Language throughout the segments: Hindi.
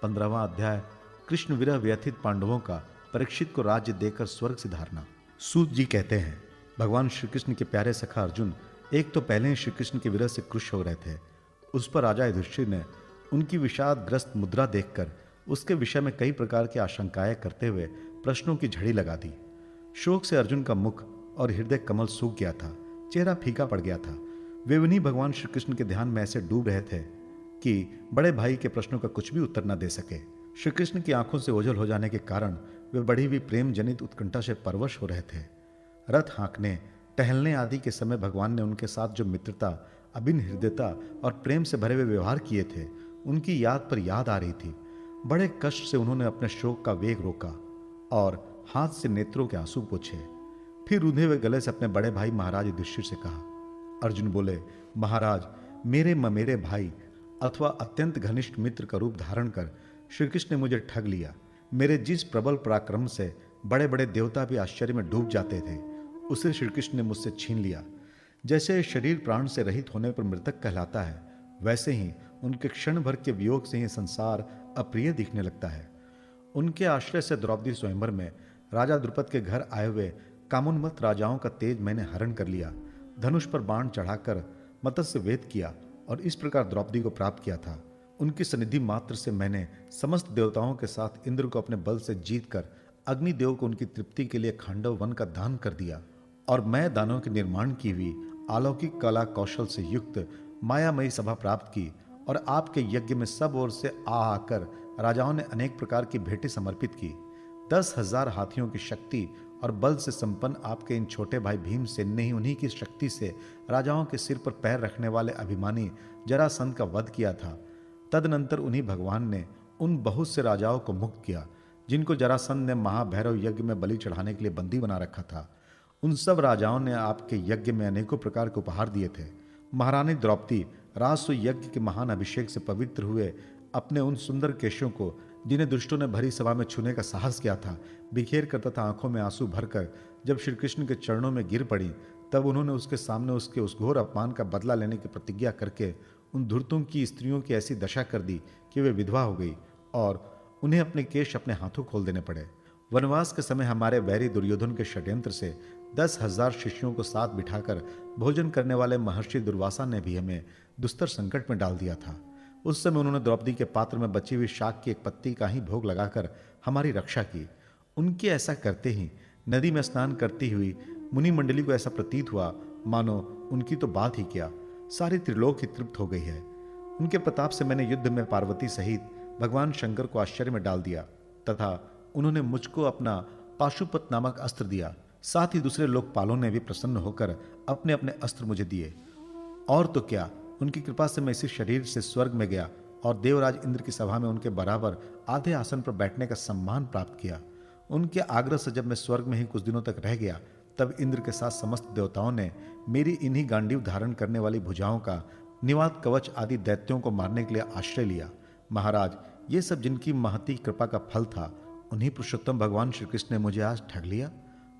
15वां अध्याय। कृष्ण विरह व्यथित पांडवों का परीक्षित को राज्य देकर स्वर्ग सिधारना। सूत जी कहते हैं, भगवान श्री कृष्ण के प्यारे सखा अर्जुन एक तो पहले ही श्री कृष्ण के विरह से क्रुश हो रहे थे। उस पर राजा युधिष्ठिर ने उनकी विषादग्रस्त मुद्रा देखकर उसके विषय में कई प्रकार की आशंकाएं करते हुए प्रश्नों की झड़ी लगा दी। शोक से अर्जुन का मुख और हृदय कमल सूख गया था, चेहरा फीका पड़ गया था। वे उन्हीं भगवान श्री कृष्ण के ध्यान में ऐसे डूब रहे थे कि बड़े भाई के प्रश्नों का कुछ भी उत्तर न दे सके। श्री कृष्ण की आंखों से ओझल हो जाने के कारण वे बढ़ी हुई प्रेम जनित उत्कंठा से परवश हो रहे थे। रथ हाँकने, टहलने आदि के समय भगवान ने उनके साथ जो मित्रता, अभिन्न हृदयता और प्रेम से भरे हुए व्यवहार किए थे, उनकी याद पर याद आ रही थी। बड़े कष्ट से उन्होंने अपने शोक का वेग रोका और हाथ से नेत्रों के आंसू पोंछे। फिर रूंधे हुए गले से अपने बड़े भाई महाराज युधिष्ठिर से कहा। अर्जुन बोले, महाराज, मेरे ममेरे भाई अथवा अत्यंत घनिष्ठ मित्र का रूप धारण कर श्री कृष्ण ने मुझे ठग लिया। मेरे जिस प्रबल पराक्रम से बड़े बड़े देवता भी आश्चर्य में डूब जाते थे, उसे श्री कृष्ण ने मुझसे छीन लिया। जैसे शरीर प्राण से रहित होने पर मृतक कहलाता है, वैसे ही उनके क्षण भर के वियोग से ही संसार अप्रिय दिखने लगता है। उनके आश्रय से द्रौपदी स्वयंवर में राजा द्रुपद के घर आए हुए कामोन्मत्त राजाओं का तेज मैंने हरण कर लिया। धनुष पर बाण चढ़ाकर मत्स्य वेद किया और इस प्रकार द्रौपदी को प्राप्त किया था। उनकी सनिधि मात्र से मैंने समस्त देवताओं के साथ इंद्र को अपने बल से जीतकर अग्निदेव को उनकी तृप्ति के लिए खांडव वन का दान कर दिया और मैं दानों के निर्माण की हुई अलौकिक कला कौशल से युक्त मायामयी सभा प्राप्त की और आपके यज्ञ में सब ओर से आकर राजाओं ने अनेक प्रकार की भेंटें समर्पित की। 10,000 हाथियों की शक्ति और बल से संपन्न आपके इन छोटे भाई भीमसेन ने ही उन्हीं की शक्ति से राजाओं के सिर पर पैर रखने वाले अभिमानी जरासंध का वध किया था। तदनंतर उन्हीं भगवान ने उन बहुत से राजाओं को मुक्त किया जिनको जरासंध ने महाभैरव यज्ञ में बलि चढ़ाने के लिए बंदी बना रखा था। उन सब राजाओं ने आपके यज्ञ में अनेकों प्रकार के उपहार दिए थे। महारानी द्रौपदी राजसु यज्ञ के महान अभिषेक से पवित्र हुए अपने उन सुंदर केशों को, जिन्हें दुष्टों ने भरी सभा में छूने का साहस किया था, बिखेर कर तथा आंखों में आंसू भरकर जब श्री कृष्ण के चरणों में गिर पड़ी, तब उन्होंने उसके सामने उसके उस घोर अपमान का बदला लेने की प्रतिज्ञा करके उन धूर्तों की स्त्रियों की ऐसी दशा कर दी कि वे विधवा हो गई और उन्हें अपने केश अपने हाथों खोल देने पड़े। वनवास के समय हमारे वैरी दुर्योधन के षड्यंत्र से 10,000 शिष्यों को साथ बिठाकर भोजन करने वाले महर्षि दुर्वासा ने भी हमें दुस्तर संकट में डाल दिया था। उस समय उन्होंने द्रौपदी के पात्र में बची हुई शाक की एक पत्ती का ही भोग लगाकर हमारी रक्षा की। उनके ऐसा करते ही नदी में स्नान करती हुई मुनि मंडली को ऐसा प्रतीत हुआ मानो उनकी तो बात ही क्या, सारी त्रिलोक ही तृप्त हो गई है। उनके प्रताप से मैंने युद्ध में पार्वती सहित भगवान शंकर को आश्चर्य में डाल दिया तथा उन्होंने मुझको अपना पाशुपत नामक अस्त्र दिया। साथ ही दूसरे लोकपालों ने भी प्रसन्न होकर अपने अपने अस्त्र मुझे दिए। और तो क्या, उनकी कृपा से मैं इसी शरीर से स्वर्ग में गया और देवराज इंद्र की सभा में उनके बराबर आधे आसन पर बैठने का सम्मान प्राप्त किया। उनके आग्रह से जब मैं स्वर्ग में ही कुछ दिनों तक रह गया, तब इंद्र के साथ समस्त देवताओं ने मेरी इन्हीं गांडीव धारण करने वाली भुजाओं का निवात कवच आदि दैत्यों को मारने के लिए आश्रय लिया। महाराज, ये सब जिनकी महती कृपा का फल था, उन्हीं पुरुषोत्तम भगवान श्री कृष्ण ने मुझे आज ठग लिया।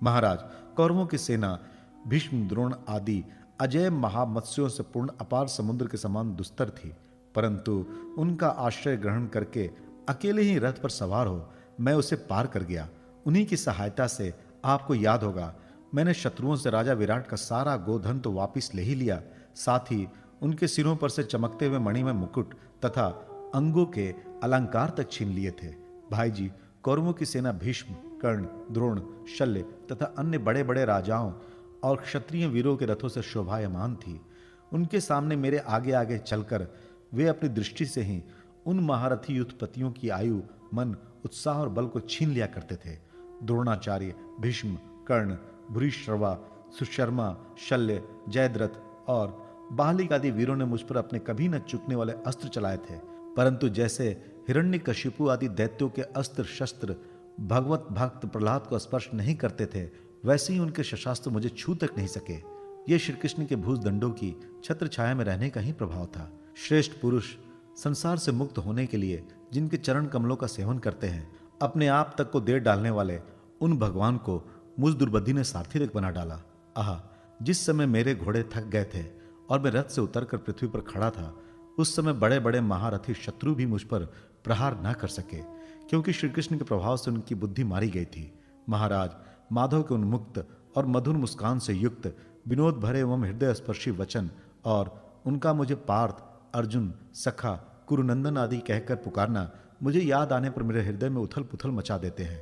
महाराज, कौरवों की सेना भीष्म, द्रोण आदि अजय महामत्स्यों से पूर्ण अपार समुद्र के समान दुस्तर थी, परंतु उनका आश्रय ग्रहण करके अकेले ही रथ पर सवार हो मैं उसे पार कर गया। उन्हीं की सहायता से आपको याद होगा, मैंने शत्रुओं से राजा विराट का सारा गोधन तो वापिस ले ही लिया, साथ ही उनके सिरों पर से चमकते हुए मणिमय मुकुट तथा अंगों के अलंकार तक छीन लिए थे। भाई जी, कौरवों की सेना भीष्म, कर्ण, द्रोण, शल्य तथा अन्य बड़े बड़े राजाओं और क्षत्रिय वीरों के रथों से शोभायमान थी। उनके सामने मेरे आगे आगे चलकर वे अपनी दृष्टि से ही उन महारथी युद्धपतियों की आयु, मन, उत्साह और बल को छीन लिया करते थे। द्रोणाचार्य, भीष्म, कर्ण, भूरिश्रवा, सुशर्मा, शल्य, जयद्रथ और बालिक आदि वीरों ने मुझ पर अपने कभी न चूकने वाले अस्त्र चलाए थे, परंतु जैसे हिरण्यकशिपु आदि दैत्यों के अस्त्र शस्त्र भगवत भक्त प्रहलाद को स्पर्श नहीं करते थे, वैसे ही उनके शस्त्रास्त्र मुझे छू तक नहीं सके। ये श्री कृष्ण के भुज दंडों की छत्र छाया में रहने का ही प्रभाव था। श्रेष्ठ पुरुष संसार से मुक्त होने के लिए जिनके चरण कमलों का सेवन करते हैं, अपने आप तक को दे डालने वाले उन भगवान को मुझ दुर्बुद्धि ने सारथी तक बना डाला। आह, जिस समय मेरे घोड़े थक गए थे और मैं रथ से उतरकर पृथ्वी पर खड़ा था, उस समय बड़े बड़े महारथी शत्रु भी मुझ पर प्रहार न कर सके, क्योंकि श्री कृष्ण के प्रभाव से उनकी बुद्धि मारी गई थी। महाराज माधव के उन्मुक्त और मधुर मुस्कान से युक्त विनोद भरे एवं हृदय स्पर्शी वचन और उनका मुझे पार्थ, अर्जुन, सखा, कुरुनंदन आदि कहकर पुकारना मुझे याद आने पर मेरे हृदय में उथल पुथल मचा देते हैं।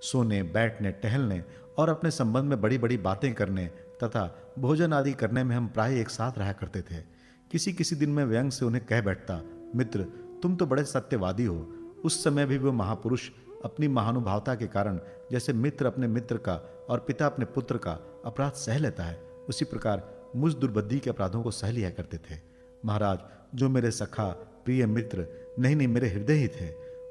सोने, बैठने, टहलने और अपने संबंध में बड़ी बड़ी बातें करने तथा भोजन आदि करने में हम प्राय एक साथ रहा करते थे। किसी किसी दिन मैं व्यंग से उन्हें कह बैठता, मित्र तुम तो बड़े सत्यवादी हो। उस समय भी वो महापुरुष अपनी महानुभावता के कारण जैसे मित्र अपने मित्र का और पिता अपने पुत्र का अपराध सह लेता है, उसी प्रकार मुझ दुर्बुद्धि के अपराधों को सह लिया करते थे। महाराज जो मेरे सखा, प्रिय मित्र नहीं मेरे हृदय ही थे,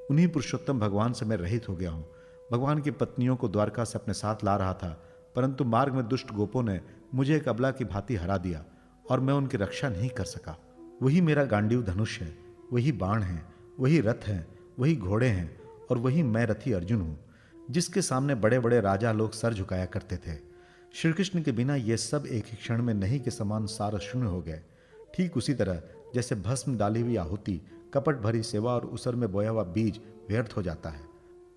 उन्हीं पुरुषोत्तम भगवान से मैं रहित हो गया हूँ। भगवान की पत्नियों को द्वारका से अपने साथ ला रहा था, परंतु मार्ग में दुष्ट गोपों ने मुझे एक अबला की भांति हरा दिया और मैं उनकी रक्षा नहीं कर सका। वही मेरा गांडीव धनुष है, वही बाण है, वही रथ है, वही घोड़े हैं और वही मैं रथी अर्जुन हूँ, जिसके सामने बड़े बड़े राजा लोग सर झुकाया करते थे। श्री कृष्ण के बिना ये सब एक ही क्षण में नहीं के समान सार शून्य हो गए। ठीक उसी तरह जैसे भस्म डाली हुई आहुति, कपट भरी सेवा और उसर में बोया हुआ बीज व्यर्थ हो जाता है।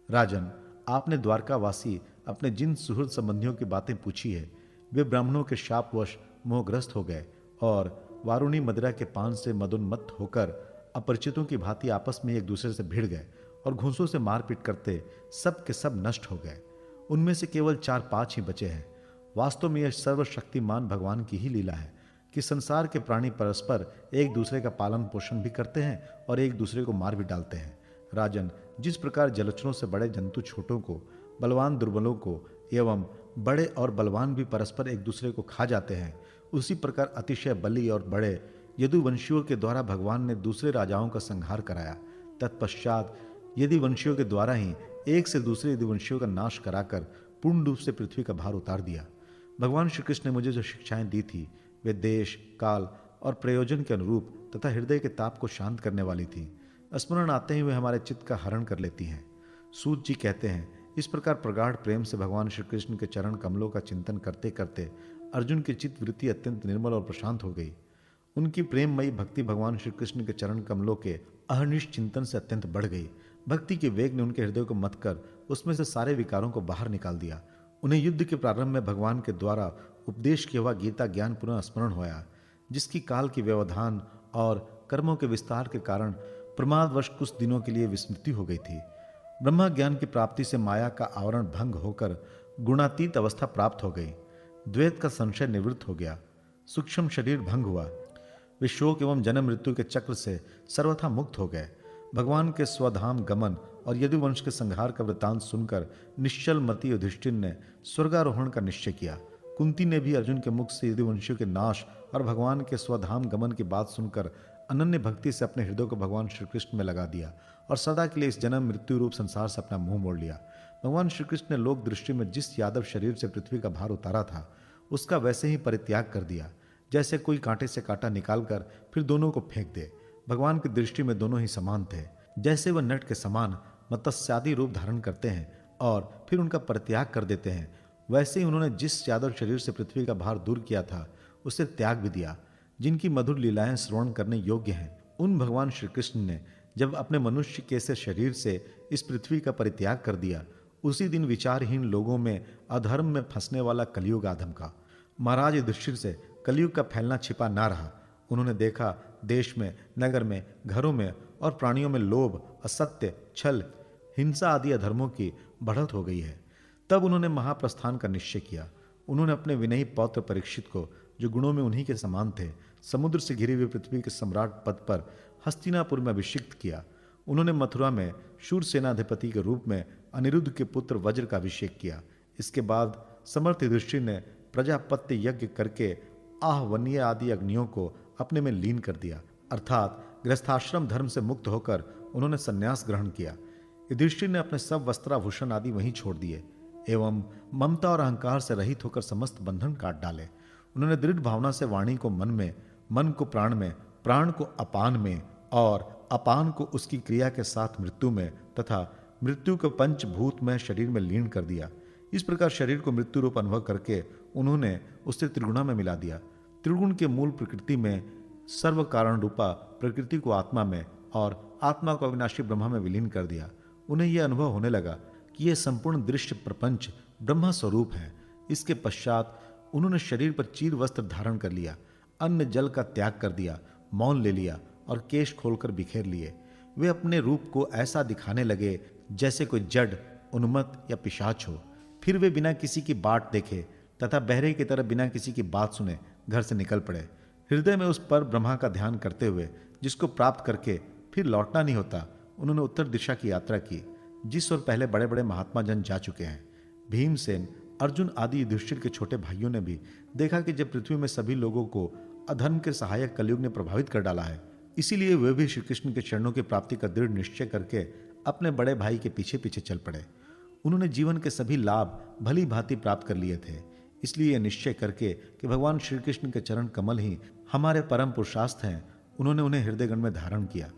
राजन, आपने द्वारकावासी अपने जिन सुहृद संबंधियों की बातें पूछी है, वे ब्राह्मणों के शापवश मोहग्रस्त हो गए और वारुणी मदिरा के पान से मदोन्मत्त होकर अपरिचितों की भांति आपस में एक दूसरे से भिड़ गए और घूंसों से मारपीट करते सब के सब नष्ट हो गए। उनमें से केवल 4-5 ही बचे हैं। वास्तव में यह सर्वशक्तिमान भगवान की ही लीला है कि संसार के प्राणी परस्पर एक दूसरे का पालन पोषण भी करते हैं और एक दूसरे को मार भी डालते हैं। राजन, जिस प्रकार जलचरों से बड़े जंतु छोटों को, बलवान दुर्बलों को एवं बड़े और बलवान भी परस्पर एक दूसरे को खा जाते हैं, उसी प्रकार अतिशय बली और बड़े यदुवंशियों के द्वारा भगवान ने दूसरे राजाओं का संहार कराया। तत्पश्चात यदुवंशियों के द्वारा ही एक से दूसरे यदुवंशियों का नाश कराकर पूर्ण रूप से पृथ्वी का भार उतार दिया। भगवान श्री कृष्ण ने मुझे जो शिक्षाएं दी थी वे देश, काल और प्रयोजन के अनुरूप तथा हृदय के ताप को शांत करने वाली थी। स्मरण आते ही वे हमारे चित्त का हरण कर लेती हैं। सूत जी कहते हैं, इस प्रकार प्रगाढ़ प्रेम से भगवान श्री कृष्ण के चरण कमलों का चिंतन करते करते अर्जुन की चित्त वृत्ति अत्यंत निर्मल और प्रशांत हो गई। उनकी प्रेममयी भक्ति भगवान श्री कृष्ण के चरण कमलों के अहर्निश चिंतन से अत्यंत बढ़ गई। भक्ति के वेग ने उनके हृदय को मत कर उसमें से सारे विकारों को बाहर निकाल दिया। उन्हें युद्ध के प्रारंभ में भगवान के द्वारा उपदेश किया हुआ गीता ज्ञान पुनः स्मरण होया, जिसकी काल की व्यवधान और कर्मों के विस्तार के कारण प्रमादवश कुछ दिनों के लिए विस्मृति हो गई थी। ब्रह्म ज्ञान की प्राप्ति से माया का आवरण भंग होकर गुणातीत अवस्था प्राप्त हो गई। द्वैत का संशय निवृत्त हो गया। सूक्ष्म शरीर भंग हुआ। वे शोक एवं जन्म मृत्यु के चक्र से सर्वथा मुक्त हो गए। भगवान के स्वधाम गमन और यदुवंश के संहार का वृत्तांत सुनकर निश्चल मति युधिष्ठिर ने स्वर्गारोहण का निश्चय किया। कुंती ने भी अर्जुन के मुख से यदुवंशियों के नाश और भगवान के स्वधाम गमन की बात सुनकर अनन्य भक्ति से अपने हृदय को भगवान श्री कृष्ण में लगा दिया और सदा के लिए इस जन्म मृत्यु रूप संसार से अपना मुंह मोड़ लिया। भगवान श्री कृष्ण ने लोक दृष्टि में जिस यादव शरीर से पृथ्वी का भार उतारा था, उसका वैसे ही परित्याग कर दिया, जैसे कोई कांटे से कांटा निकालकर फिर दोनों को फेंक दे। भगवान की दृष्टि में दोनों ही समान थे। जैसे वह नट के समान मत्स्यादि रूप धारण करते हैं और फिर उनका परित्याग कर देते हैं, वैसे ही उन्होंने जिस यादव शरीर से पृथ्वी का भार दूर किया था उसे त्याग भी दिया। जिनकी मधुर लीलाएं श्रवण करने योग्य हैं, उन भगवान श्री कृष्ण ने जब अपने मनुष्य के से शरीर से इस पृथ्वी का परित्याग कर दिया, उसी दिन विचारहीन लोगों में अधर्म में फंसने वाला कलयुग आदम का। महाराज युधिष्ठिर से कलयुग का फैलना छिपा ना रहा। उन्होंने देखा देश में, नगर में, घरों में और प्राणियों में लोभ, असत्य, छल, हिंसा आदि अधर्मों की बढ़त हो गई है। तब उन्होंने महाप्रस्थान का निश्चय किया। उन्होंने अपने विनयी पौत्र परीक्षित को, जो गुणों में उन्हीं के समान थे, समुद्र से घिरी हुई पृथ्वी के सम्राट पद पर हस्तिनापुर में अभिषिक्त किया। उन्होंने मथुरा में शूर सेनाधिपति के रूप में अनिरुद्ध के पुत्र वज्र का अभिषेक किया। इसके बाद समर्थ युधिष्ठिर ने प्रजापत्य यज्ञ करके आहवनीय आदि अग्नियों को अपने में लीन कर दिया, अर्थात गृहस्थाश्रम धर्म से मुक्त होकर उन्होंने संन्यास ग्रहण किया। युधिष्ठिर ने अपने सब वस्त्राभूषण आदि वहीं छोड़ दिए एवं ममता और अहंकार से रहित होकर समस्त बंधन काट डाले। उन्होंने दृढ़ भावना से वाणी को मन में, मन को प्राण में, प्राण को अपान में और अपान को उसकी क्रिया के साथ मृत्यु में तथा मृत्यु को पंचभूत में शरीर में लीन कर दिया। इस प्रकार शरीर को मृत्यु रूप अनुभव करके उन्होंने उससे त्रिगुणा में मिला दिया। त्रिगुण के मूल प्रकृति में, सर्व कारण रूपा प्रकृति को आत्मा में और आत्मा को अविनाशी ब्रह्मा में विलीन कर दिया। उन्हें यह अनुभव होने लगा कि यह संपूर्ण दृश्य प्रपंच ब्रह्मा स्वरूप है। इसके पश्चात उन्होंने शरीर पर चीर वस्त्र धारण कर लिया, अन्न जल का त्याग कर दिया, मौन ले लिया और केश खोलकर बिखेर लिए। वे अपने रूप को ऐसा दिखाने लगे जैसे कोई जड़, उन्मत्त या पिशाच हो। फिर वे बिना किसी की बाट देखे तथा बहरे की तरह बिना किसी की बात सुने घर से निकल पड़े। हृदय में उस पर ब्रह्मा का ध्यान करते हुए, जिसको प्राप्त करके फिर लौटना नहीं होता, उन्होंने उत्तर दिशा की यात्रा की, जिस ओर पहले बड़े बड़े महात्मा जन जा चुके हैं। भीमसेन, अर्जुन आदि युधिष्ठिर के छोटे भाइयों ने भी देखा कि जब पृथ्वी में सभी लोगों को अधर्म के सहायक कलयुग ने प्रभावित कर डाला है, इसीलिए वे भी श्री कृष्ण के चरणों की प्राप्ति का दृढ़ निश्चय करके अपने बड़े भाई के पीछे पीछे चल पड़े। उन्होंने जीवन के सभी लाभ भली भांति प्राप्त कर लिए थे, इसलिए यह निश्चय करके कि भगवान श्री कृष्ण के चरण कमल ही हमारे परम पुरुषार्थ हैं, उन्होंने उन्हें हृदयगण में धारण किया।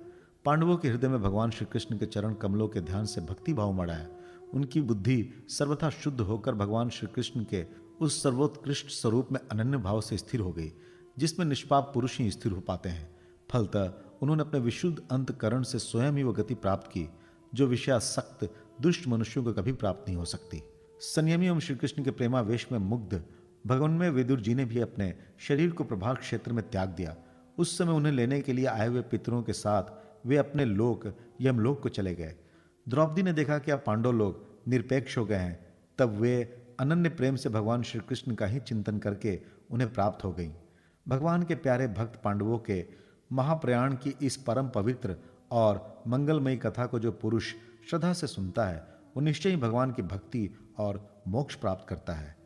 पांडवों के हृदय में भगवान श्री कृष्ण के चरण कमलों के ध्यान से भक्ति भाव मढ़ाया। उनकी बुद्धि सर्वथा शुद्ध होकर भगवान श्री कृष्ण के उस सर्वोत्कृष्ट स्वरूप में अनन्य भाव से स्थिर हो गई, जिसमें निष्पाप पुरुष ही स्थिर हो पाते हैं। फलतः उन्होंने अपने विशुद्ध अंतकरण से स्वयं ही वह गति प्राप्त की, जो विषयासक्त दुष्ट मनुष्यों को कभी प्राप्त नहीं हो सकती। संयमी एवं श्री कृष्ण के प्रेमावेश में मुग्ध भगवान में विदुर जी ने भी अपने शरीर को प्रभाव क्षेत्र में त्याग दिया। उस समय उन्हें लेने के लिए आए हुए पितरों के साथ वे अपने लोक यमलोक को चले गए। द्रौपदी ने देखा कि अब पांडव लोग निरपेक्ष हो गए हैं, तब वे अनन्य प्रेम से भगवान श्री कृष्ण का ही चिंतन करके उन्हें प्राप्त हो गई। भगवान के प्यारे भक्त पांडवों के महाप्रयाण की इस परम पवित्र और मंगलमयी कथा को जो पुरुष श्रद्धा से सुनता है, वो निश्चय ही भगवान की भक्ति और मोक्ष प्राप्त करता है।